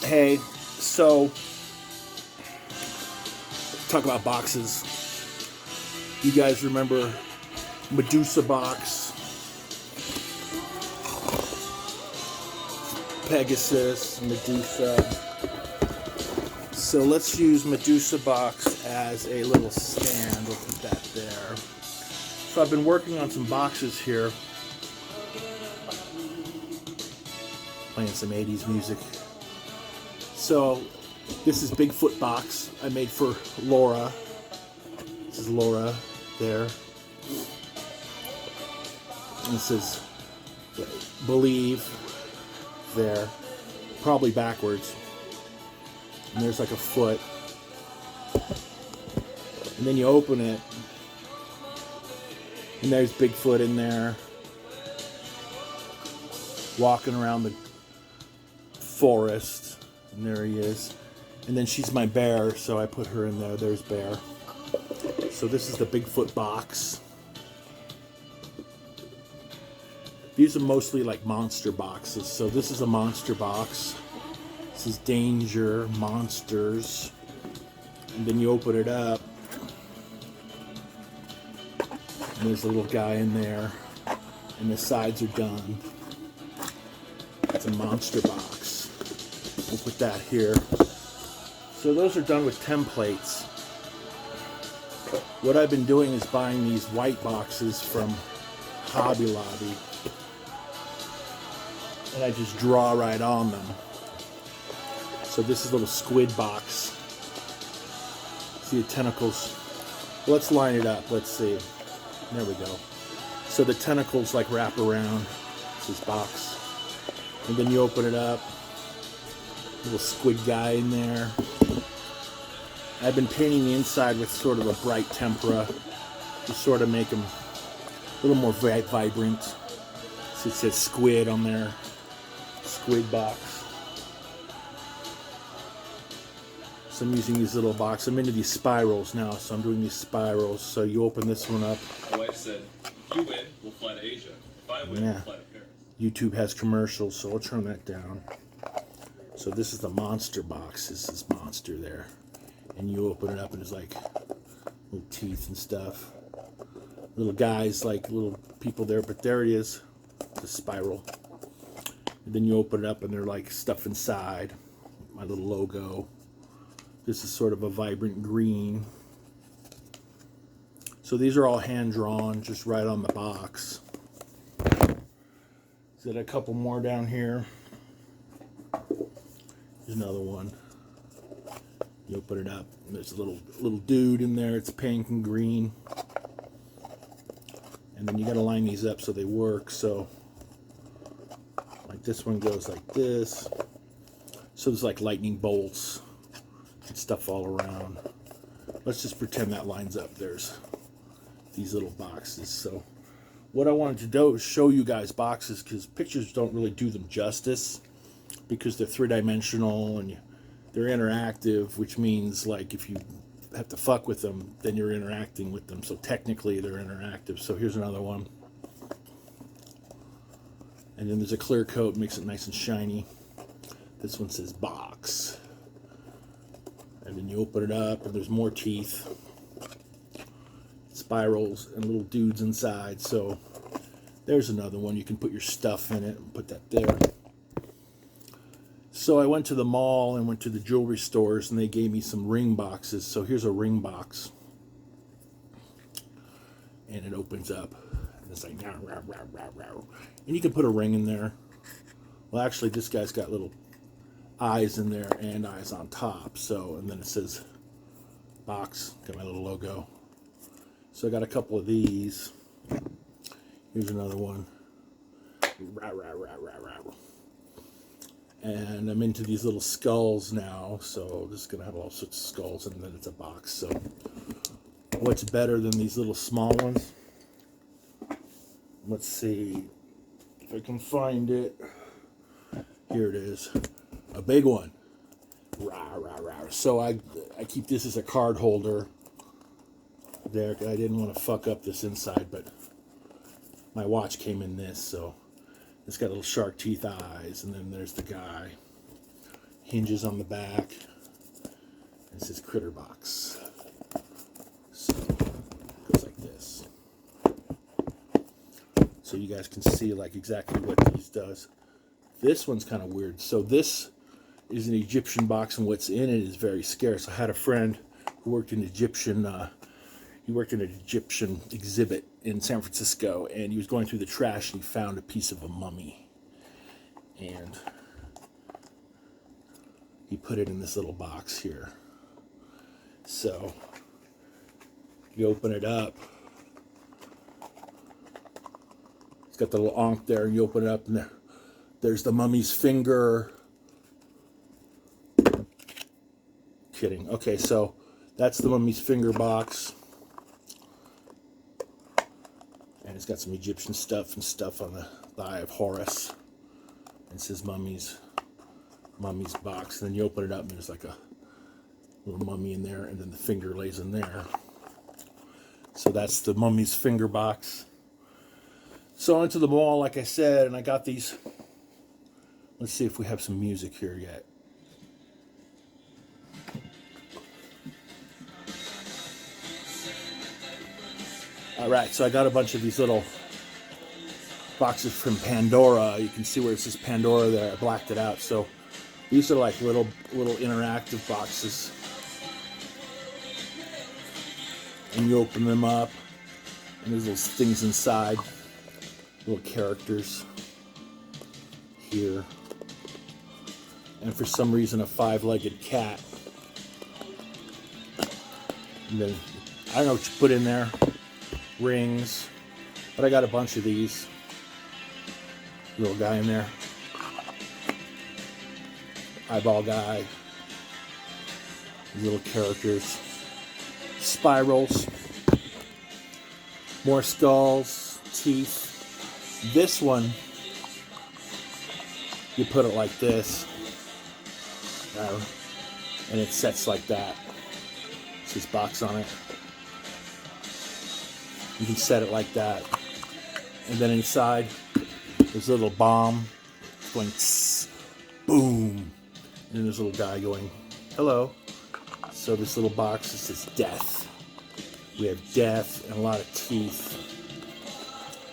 Hey, so talk about boxes. You guys remember Medusa box, Pegasus, Medusa. So let's use Medusa box as a little stand. We'll put that there. So I've been working on some boxes here, playing some 80s music. So this is Bigfoot box I made for Laura. This is Laura there. And this is Believe there. Probably backwards. And there's like a foot. And then you open it. And there's Bigfoot in there. Walking around the forest. And there he is. And then she's my bear, so I put her in there. There's Bear. So this is the Bigfoot box. These are mostly like monster boxes. So this is a monster box. This is Danger, Monsters. And then you open it up. And there's a little guy in there. And the sides are done. It's a monster box. We'll put that here. So those are done with templates. What I've been doing is buying these white boxes from Hobby Lobby. And I just draw right on them. So this is a little squid box. See the tentacles? Let's line it up. Let's see. There we go. So the tentacles like wrap around this box. And then you open it up. Little squid guy in there. I've been painting the inside with sort of a bright tempera to sort of make them a little more vibrant. So it says squid on there. Squid box. So I'm using these little boxes. I'm into these spirals now, so I'm doing these spirals. So you open this one up. My wife said, if you win, we'll fly to Asia. If I win, we'll fly to Paris. YouTube has commercials, so I'll turn that down. So this is the monster box. This is monster there. And you open it up and there's like little teeth and stuff. Little guys, like little people there, but there he is. The spiral. And then you open it up and they're like stuff inside. My little logo. This is sort of a vibrant green. So these are all hand drawn, just right on the box. Is there a couple more down here? There's another one. You open it up, and there's a little dude in there. It's pink and green. And then you got to line these up so they work. So, like this one goes like this. So there's like lightning bolts and stuff all around. Let's just pretend that lines up. There's these little boxes. So what I wanted to do is show you guys boxes, because pictures don't really do them justice, because they're three-dimensional and they're interactive, which means like if you have to fuck with them, then you're interacting with them. So technically they're interactive. So here's another one. And then there's a clear coat, makes it nice and shiny. This one says box. And then you open it up and there's more teeth. Spirals and little dudes inside. So there's another one. You can put your stuff in it and put that there. So I went to the mall and went to the jewelry stores and they gave me some ring boxes. So here's a ring box. And it opens up. And it's like, rah, rah, rah, rah, rah. And you can put a ring in there. Well, actually, this guy's got little eyes in there and eyes on top. So, and then it says box. Got my little logo. So I got a couple of these. Here's another one. Rah, rah, rah, rah, rah. And I'm into these little skulls now, so this is going to have all sorts of skulls, and then it's a box. So what's better than these little small ones? Let's see if I can find it. Here it is. A big one. Rah, rah, rah. So I keep this as a card holder. There, I didn't want to fuck up this inside, but my watch came in this, so it's got little shark teeth eyes, and then there's the guy. hinges on the back. This is Critter box. So it goes like this. So you guys can see like exactly what these does. This one's kind of weird. So this is an Egyptian box, and what's in it is very scarce. I had a friend who worked in Egyptian. He worked in an Egyptian exhibit in San Francisco, and he was going through the trash and he found a piece of a mummy, and he put it in this little box here. So you open it up. It's got the little ankh there, and you open it up, and there's the mummy's finger. Kidding. Okay, so that's the mummy's finger box. And it's got some Egyptian stuff and stuff on the Eye of Horus. And it says mummy's box. And then you open it up, and there's like a little mummy in there, and then the finger lays in there. So that's the mummy's finger box. So I went to the mall, like I said, and I got these. Let's see if we have some music here yet. Alright, so I got a bunch of these little boxes from Pandora. You can see where it says Pandora there. I blacked it out. So these are like little interactive boxes. And you open them up, and there's little things inside. Little characters here. And for some reason, a 5-legged cat. And then, I don't know what you put in there. Rings, but I got a bunch of these. Little guy in there, eyeball guy, little characters, spirals, more skulls, teeth. This one, you put it like this, and it sets like that. It's this box on it. You can set it like that. And then inside, there's a little bomb going tss, boom. And there's a little guy going, hello. So this little box, it says death. We have death and a lot of teeth.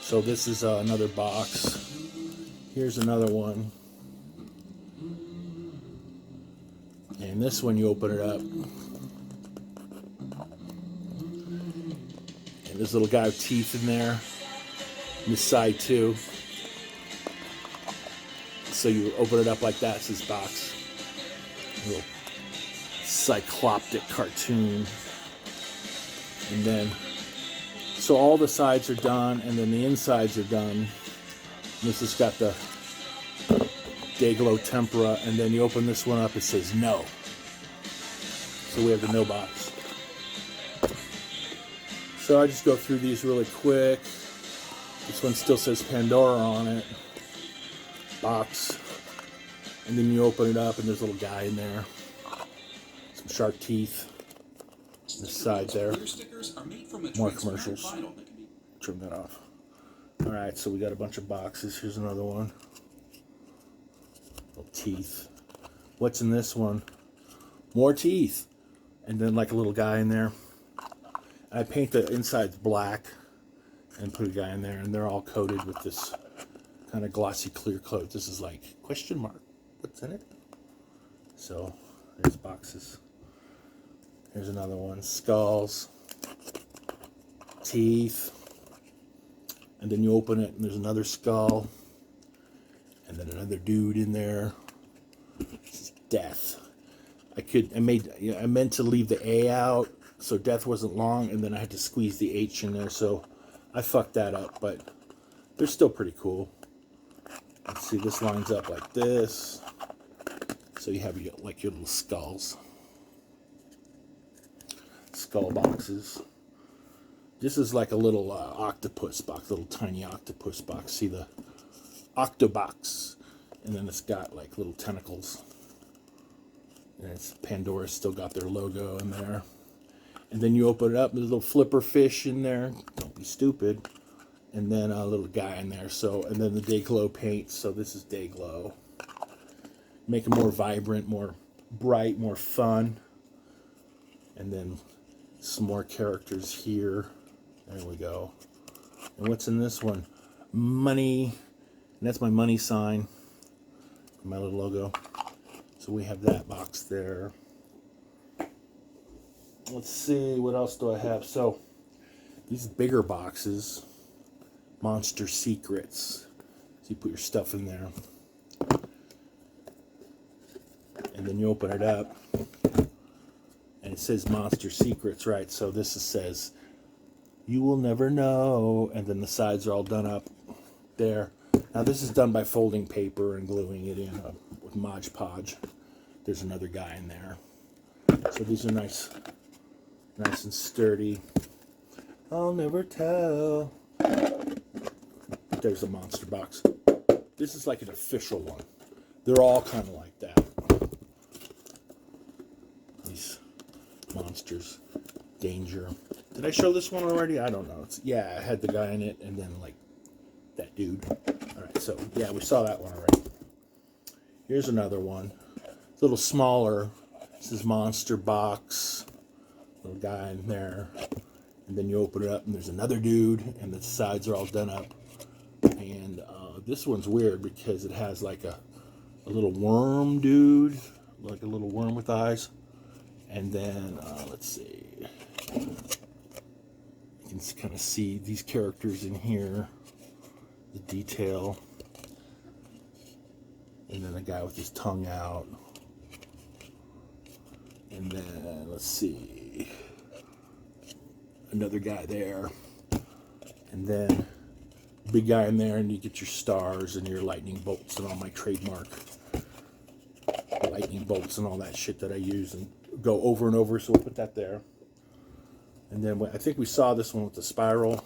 So this is another box. Here's another one. And this one, you open it up. There's a little guy with teeth in there. On this side too. So you open it up like that. It's this box. A little cycloptic cartoon. And then, so all the sides are done, and then the insides are done. And this has got the Dayglow tempera, and then you open this one up, it says no. So we have the no box. So I just go through these really quick. This one still says Pandora on it. Box. And then you open it up, and there's a little guy in there. Some shark teeth. This side there. More commercials. Trim that off. Alright, so we got a bunch of boxes. Here's another one. Little teeth. What's in this one? More teeth. And then like a little guy in there. I paint the insides black and put a guy in there, and they're all coated with this kind of glossy clear coat. This is like, question mark, what's in it? So, there's boxes. Here's another one, skulls, teeth, and then you open it, and there's another skull, and then another dude in there. This is death. I meant to leave the A out, so death wasn't long, and then I had to squeeze the H in there, so I fucked that up, but they're still pretty cool. Let's see, this lines up like this. So you have your little skulls. Skull boxes. This is like a little octopus box, little tiny octopus box. See the octobox, and then it's got like little tentacles. And it's Pandora's still got their logo in there. And then you open it up, there's a little flipper fish in there. Don't be stupid. And then a little guy in there. So, and then the Dayglow paint. So this is Dayglow. Make it more vibrant, more bright, more fun. And then some more characters here. There we go. And what's in this one? Money. And that's my money sign. My little logo. So we have that box there. Let's see, what else do I have? So, these bigger boxes, Monster Secrets. So you put your stuff in there. And then you open it up. And it says Monster Secrets, right? So this says, you will never know. And then the sides are all done up there. Now this is done by folding paper and gluing it in with Modge Podge. There's another guy in there. So these are nice and sturdy. I'll never tell. There's a monster box. This is like an official one. They're all kind of like that. These monsters. Danger. Did I show this one already? I don't know. Yeah, I had the guy in it and then like that dude. Alright, so yeah, we saw that one already. Here's another one. It's a little smaller. This is Monster Box. Little guy in there. And then you open it up and there's another dude and the sides are all done up. And this one's weird because it has like a little worm dude. Like a little worm with eyes. And then, let's see. You can kind of see these characters in here. The detail. And then a guy with his tongue out. And then, let's see. Another guy there. And then, big guy in there, and you get your stars and your lightning bolts and all my trademark lightning bolts and all that shit that I use and go over and over, so we'll put that there. And then I think we saw this one with the spiral.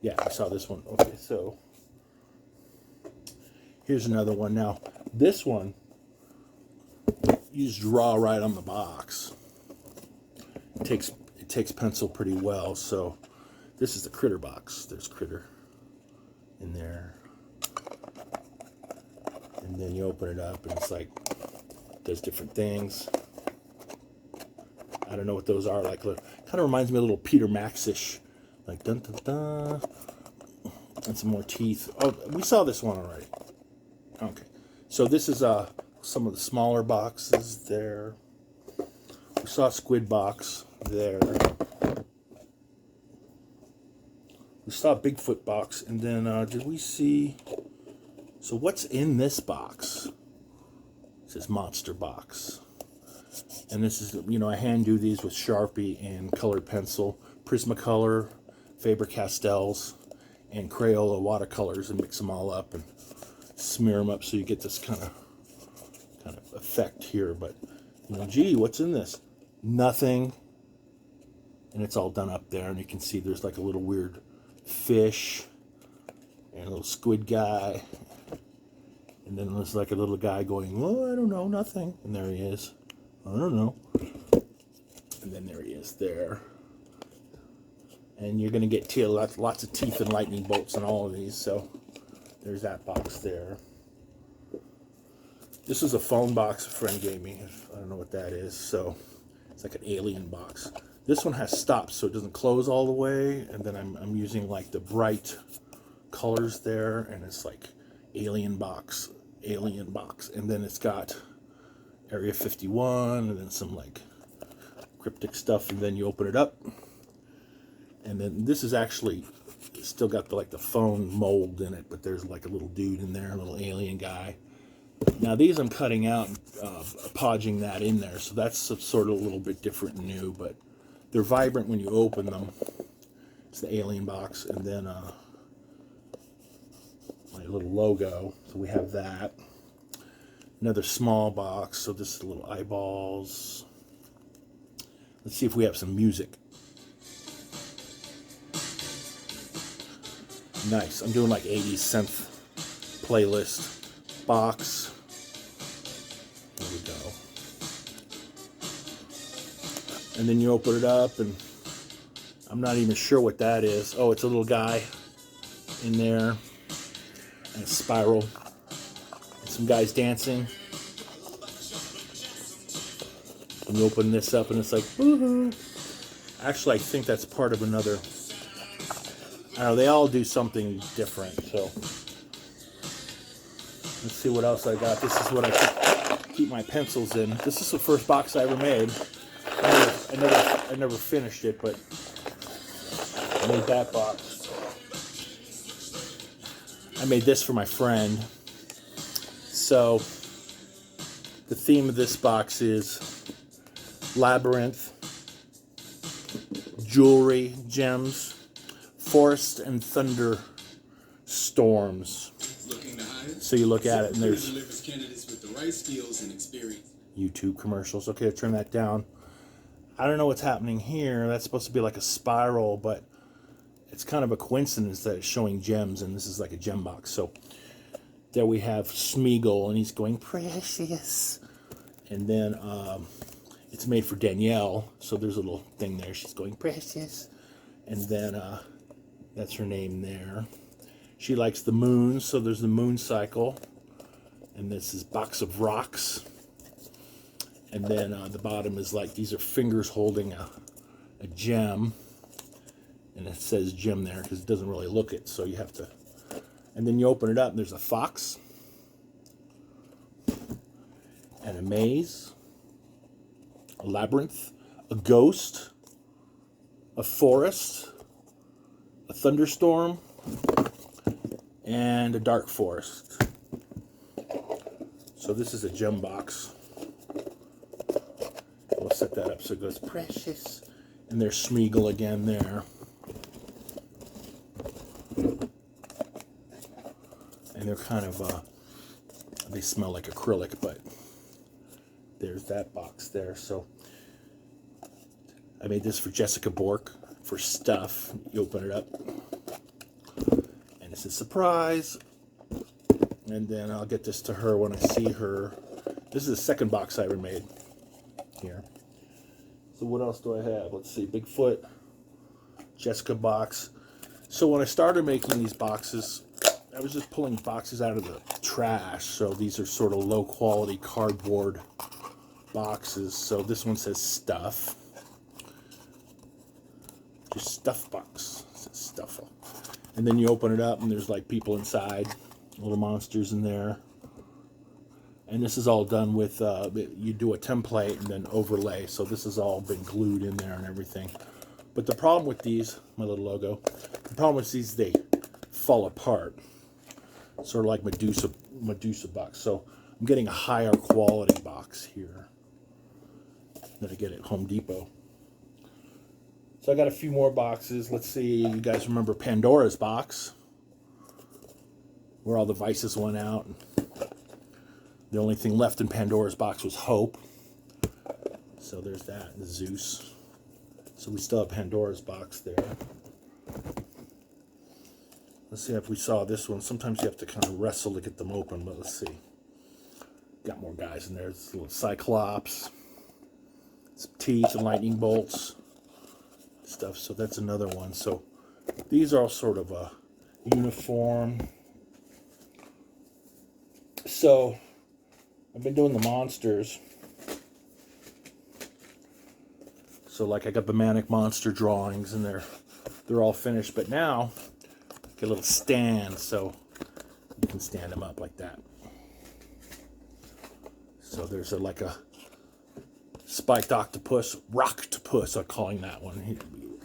Yeah, I saw this one. Okay, so here's another one. Now, this one, you just draw right on the box. It takes pencil pretty well, so this is the Critter box. There's Critter in there. And then you open it up and it's like, does different things. I don't know what those are. Like, kind of reminds me of a little Peter Max-ish. Like, dun dun dun. And some more teeth. Oh, we saw this one already. Okay. So this is some of the smaller boxes there. We saw Squid box there. We saw Bigfoot box. And then, did we see... So what's in this box? It says Monster box. And this is, you know, I hand do these with Sharpie and colored pencil, Prismacolor, Fabre Castels, and Crayola watercolors, and mix them all up and smear them up so you get this kind of effect here. But, you know, gee, what's in this? Nothing. And it's all done up there, and you can see there's like a little weird fish and a little squid guy. And then there's like a little guy going, oh, I don't know, nothing. And there he is. I don't know. And then there he is there. And you're going to get lots of teeth and lightning bolts on all of these. So there's that box there. This is a phone box a friend gave me. I don't know what that is. So it's like an alien box. This one has stops so it doesn't close all the way. And then I'm using like the bright colors there. And it's like alien box. And then it's got Area 51 and then some like cryptic stuff, and then you open it up, and then this is actually still got the phone mold in it, but there's like a little dude in there, a little alien guy. Now these I'm cutting out and podging that in there, so that's sort of a little bit different and new, but they're vibrant when you open them. It's the alien box, and then my little logo, so we have that. Another small box, so this is little eyeballs. Let's see if we have some music. Nice, I'm doing like 80s synth playlist box. There we go. And then you open it up, and I'm not even sure what that is. Oh, it's a little guy in there, and a spiral. Some guys dancing. And you open this up and it's like, woohoo. Actually, I think that's part of another. I don't know, they all do something different. So let's see what else I got. This is what I keep my pencils in. This is the first box I ever made. I never finished it, but I made that box. I made this for my friend. So the theme of this box is labyrinth, jewelry, gems, forest, and thunder storms. So you look at it and there's YouTube commercials. Okay, I'll turn that down. I don't know what's happening here. That's supposed to be like a spiral, but it's kind of a coincidence that it's showing gems, and this is like a gem box. So there we have Smeagol, and he's going precious. And then it's made for Danielle, so there's a little thing there. She's going precious. And then that's her name there. She likes the moon, so there's the moon cycle. And this is Box of Rocks. And then the bottom is like, these are fingers holding a gem. And it says gem there because it doesn't really look it, so you have to. And then you open it up and there's a fox. And a maze. A labyrinth. A ghost. A forest. A thunderstorm. And a dark forest. So this is a gem box. We'll set that up so it goes precious. And there's Smeagol again there. And they're kind of, they smell like acrylic, but there's that box there. So I made this for Jessica Bork for stuff. You open it up. And it's a surprise. And then I'll get this to her when I see her. This is the second box I ever made here. So what else do I have? Let's see. Bigfoot, Jessica box. So when I started making these boxes, I was just pulling boxes out of the trash. So these are sort of low quality cardboard boxes. So this one says stuff. Just stuff box. It says stuff. And then you open it up and there's like people inside. Little monsters in there. And this is all done with, you do a template and then overlay. So this has all been glued in there and everything. But the problem with these, my little logo, the problem with these, they fall apart. Sort of like Medusa box. So I'm getting a higher quality box here that I get at Home Depot. So I got a few more boxes. Let's see, you guys remember Pandora's box? Where all the vices went out. The only thing left in Pandora's box was hope. So there's that, and Zeus. So we still have Pandora's box there. Let's see if we saw this one. Sometimes you have to kind of wrestle to get them open, but let's see. Got more guys in there. There's a little Cyclops. Some teeth and lightning bolts. Stuff, so that's another one. So these are all sort of a uniform. So I've been doing the monsters. So like I got the Manic monster drawings and they're all finished. But now get a little stand so you can stand them up like that. So there's like a spiked octopus, rocktopus, I'm calling that one. Here,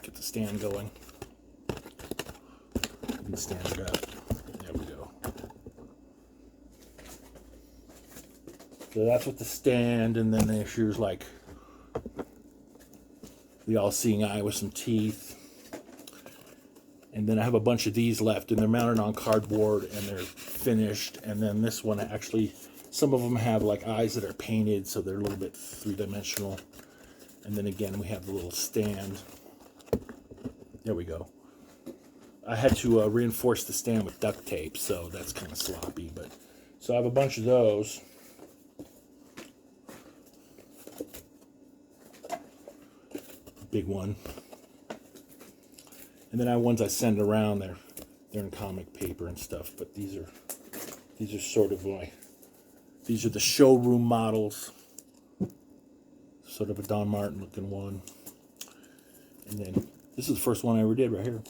get the stand going. You can stand it up. There we go. So that's with the stand, and then there's like the all-seeing eye with some teeth. And then I have a bunch of these left, and they're mounted on cardboard, and they're finished. And then this one, actually, some of them have like eyes that are painted, so they're a little bit three-dimensional. And then again, we have the little stand. There we go. I had to reinforce the stand with duct tape, so that's kind of sloppy. But so I have a bunch of those. Big one. And then I have ones I send around. They're in comic paper and stuff. But these are sort of like, these are the showroom models Sort of a Don Martin looking one. And then this is the first one I ever did right here.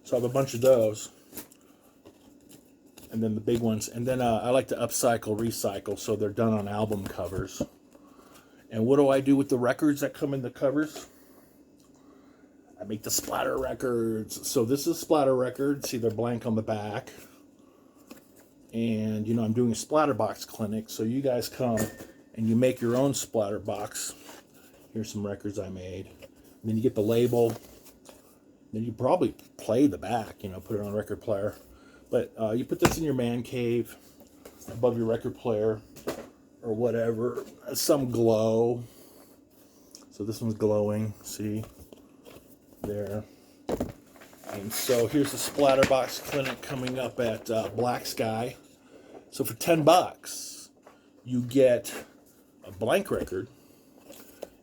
So I have a bunch of those. And then the big ones. And then I like to upcycle, recycle, so they're done on album covers. And what do I do with the records that come in the covers? I make the splatter records. So this is a splatter record. See, they're blank on the back. And, you know, I'm doing a splatter box clinic. So you guys come and you make your own splatter box. Here's some records I made. And then you get the label. Then you probably play the back, you know, put it on a record player. But you put this in your man cave above your record player or whatever. Some glow. So this one's glowing, see? There. And so here's the Splatterbox Clinic coming up at Black Sky. So for $10, you get a blank record.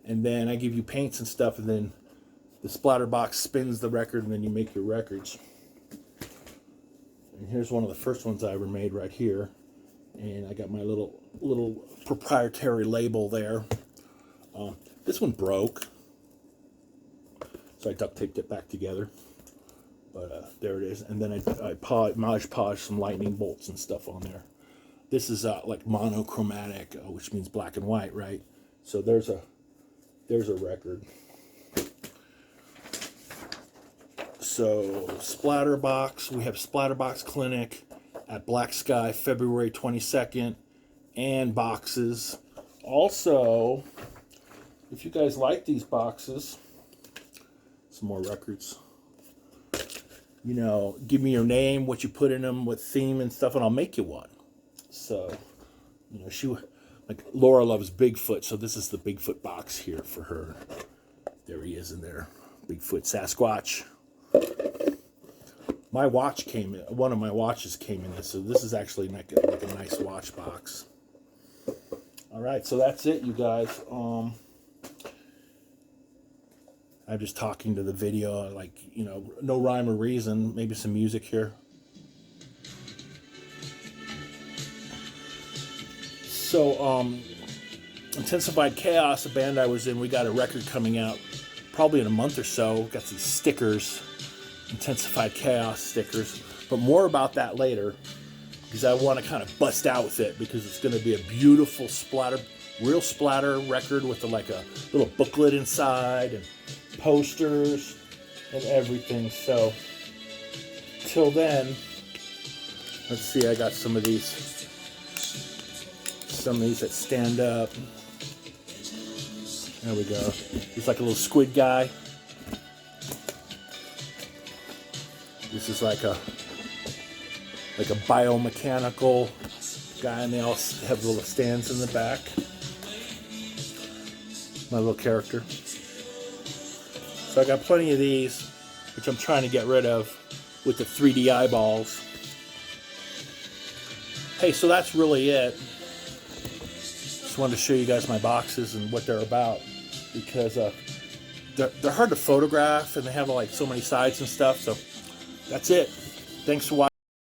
And then I give you paints and stuff, and then the Splatterbox spins the record, and then you make your records. And here's one of the first ones I ever made right here. And I got my little proprietary label there. This one broke, so I duct taped it back together. But there it is. And then I Modge Podge some lightning bolts and stuff on there. This is like monochromatic, which means black and white, right? So there's a record. So Splatterbox, we have Splatterbox Clinic at Black Sky, February 22nd, and boxes. Also, if you guys like these boxes, some more records. You know, give me your name, what you put in them, what theme and stuff, and I'll make you one. So, you know, like Laura loves Bigfoot, so this is the Bigfoot box here for her. There he is in there, Bigfoot Sasquatch. My watch came in, one of my watches came in this, so this is actually like a nice watch box. All right, so that's it, you guys. I'm just talking to the video, like, you know, no rhyme or reason. Maybe some music here. So, Intensified Chaos, a band I was in, we got a record coming out probably in a month or so. Got these stickers, Intensified Chaos stickers. But more about that later, because I want to kind of bust out with it, because it's going to be a beautiful splatter, real splatter record with like a little booklet inside and posters and everything. So till then, let's see, I got some of these that stand up. There we go. He's like a little squid guy. This is like a biomechanical guy, and they all have little stands in the back. My little character. So I got plenty of these, which I'm trying to get rid of with the 3D eyeballs. Hey, so that's really it. Just wanted to show you guys my boxes and what they're about, because they're hard to photograph and they have like so many sides and stuff. So that's it. Thanks for watching.